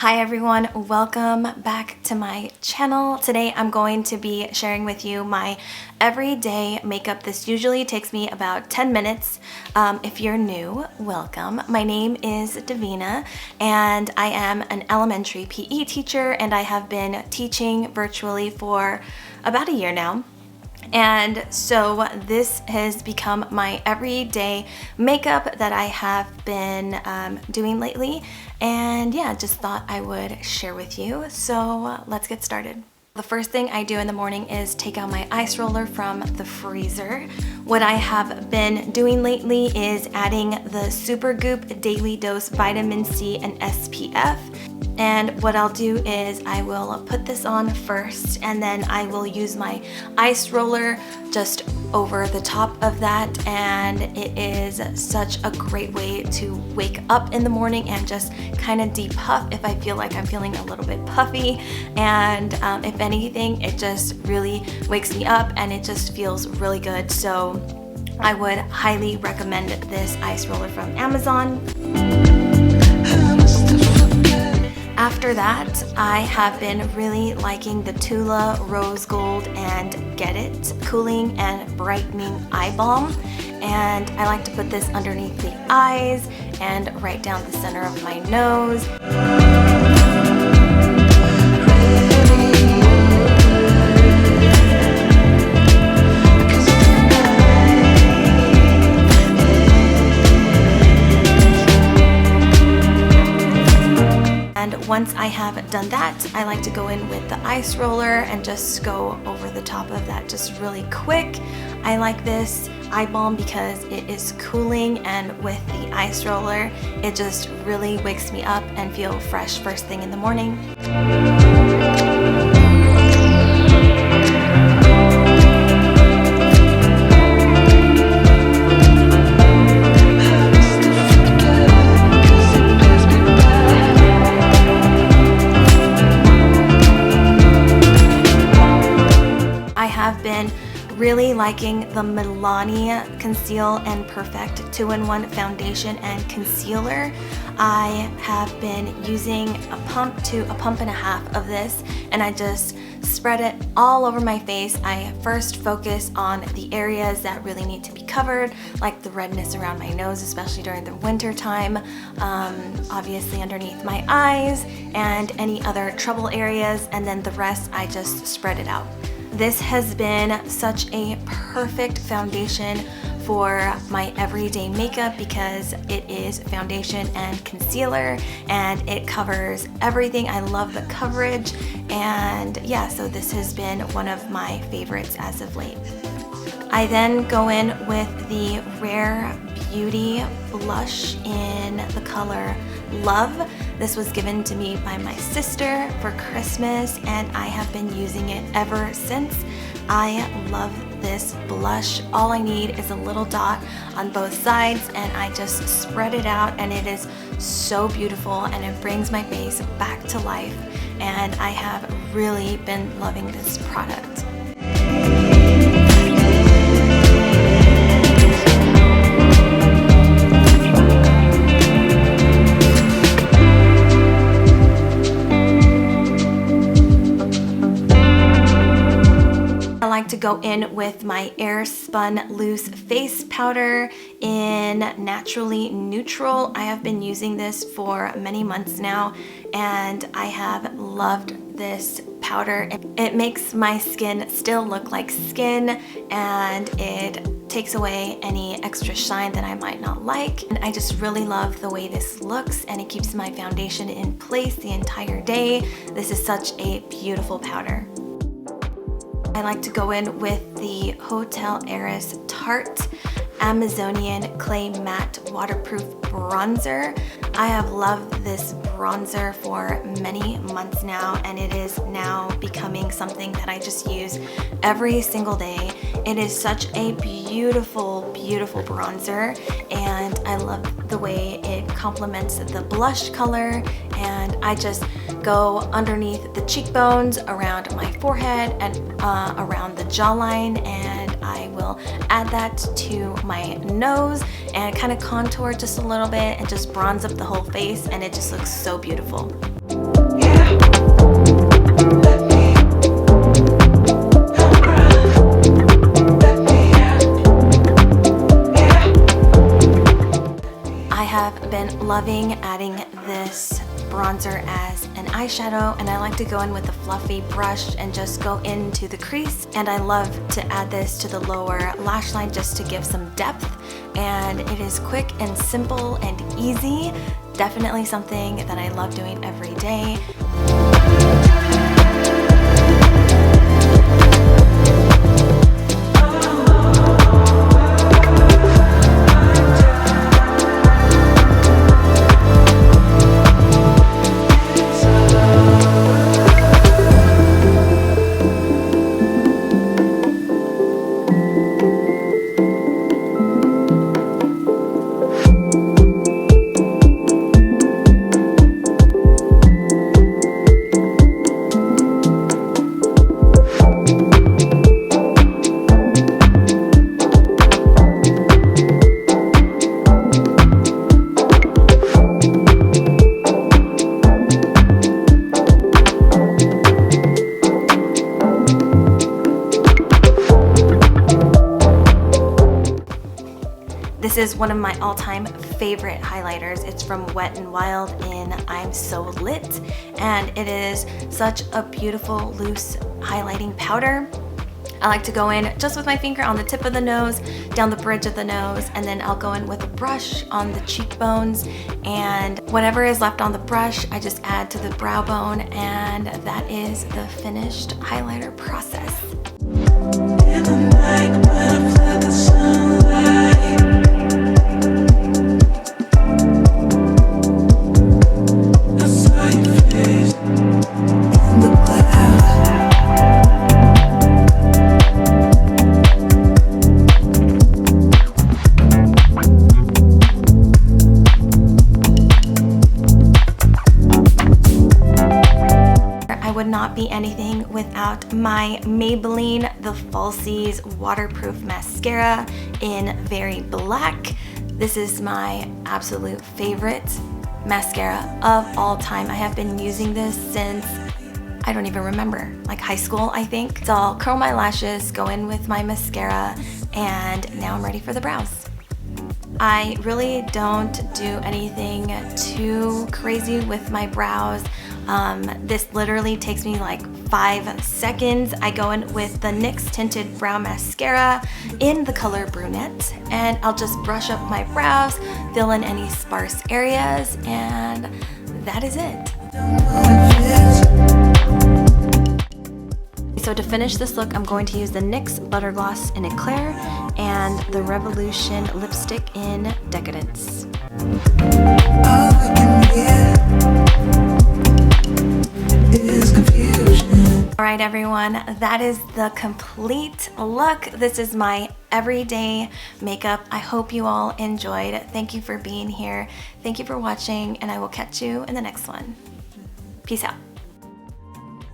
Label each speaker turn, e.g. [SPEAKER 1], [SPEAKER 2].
[SPEAKER 1] Hi everyone, welcome back to my channel. Today I'm going to be sharing with you my everyday makeup. This usually takes me about 10 minutes. If you're new, welcome. My name is Devina and I am an elementary PE teacher and I have been teaching virtually for about a year now. And so this has become my everyday makeup that I have been doing lately. And yeah, just thought I would share with you. So let's get started. The first thing I do in the morning is take out my ice roller from the freezer. What I have been doing lately is adding the Supergoop Daily Dose Vitamin C and SPF. And what I'll do is I will put this on first and then I will use my ice roller just over the top of that, and it is such a great way to wake up in the morning and just kind of depuff if I feel like I'm feeling a little bit puffy. And if anything, it just really wakes me up and it just feels really good. So I would highly recommend this ice roller from Amazon. After that, I have been really liking the Tula Rose Gold and Get It Cooling and Brightening Eye Balm. And I like to put this underneath the eyes and right down the center of my nose. And once I have done that, I like to go in with the ice roller and just go over the top of that just really quick. I like this eye balm because it is cooling, and with the ice roller, it just really wakes me up and feel fresh first thing in the morning. I have been really liking the Milani Conceal and Perfect 2-in-1 foundation and concealer. I have been using a pump to a pump and a half of this, and I just spread it all over my face. I first focus on the areas that really need to be covered, like the redness around my nose, especially during the winter time, obviously underneath my eyes and any other trouble areas, and then the rest I just spread it out. This has been such a perfect foundation for my everyday makeup because it is foundation and concealer and it covers everything. I love the coverage, and yeah, so this has been one of my favorites as of late. I then go in with the Rare Beauty blush in the color Love. This was given to me by my sister for Christmas and I have been using it ever since. I love this blush. All I need is a little dot on both sides and I just spread it out, and it is so beautiful and it brings my face back to life, and I have really been loving this product. I like to go in with my Airspun Loose Face Powder in Naturally Neutral. I have been using this for many months now and I have loved this powder. It makes my skin still look like skin, and it takes away any extra shine that I might not like. And I just really love the way this looks, and it keeps my foundation in place the entire day. This is such a beautiful powder. I like to go in with the Hotel Heiress Tarte Amazonian Clay Matte Waterproof Bronzer. I have loved this bronzer for many months now, and it is now becoming something that I just use every single day. It is such a beautiful, beautiful bronzer, and I love the way it complements the blush color, and I just go underneath the cheekbones, around my forehead, and around the jawline, and I will add that to my nose and kind of contour just a little bit and just bronze up the whole face, and it just looks so beautiful. have been loving adding this bronzer as an eyeshadow, and I like to go in with a fluffy brush and just go into the crease, and I love to add this to the lower lash line just to give some depth, and it is quick and simple and easy. Definitely something that I love doing every day. This is one of my all-time favorite highlighters. It's from Wet n Wild in I'm So Lit, and it is such a beautiful loose highlighting powder. I like to go in just with my finger on the tip of the nose, down the bridge of the nose, and then I'll go in with a brush on the cheekbones, and whatever is left on the brush, I just add to the brow bone, and that is the finished highlighter process. In the night when I feel the sunlight, not be anything without my Maybelline The Falsies waterproof mascara in Very Black. This is my absolute favorite mascara of all time. I have been using this since, I don't even remember, like high school, I think. So I'll curl my lashes, go in with my mascara, and now I'm ready for the brows. I really don't do anything too crazy with my brows. This literally takes me like 5 seconds. I go in with the NYX Tinted Brow Mascara in the color Brunette, and I'll just brush up my brows, fill in any sparse areas, and that is it. So to finish this look, I'm going to use the NYX Butter Gloss in Eclair and the Revolution lipstick in Decadence. Alright everyone, that is the complete look. This is my everyday makeup. I hope you all enjoyed. Thank you for being here. Thank you for watching, and I will catch you in the next one. Peace out.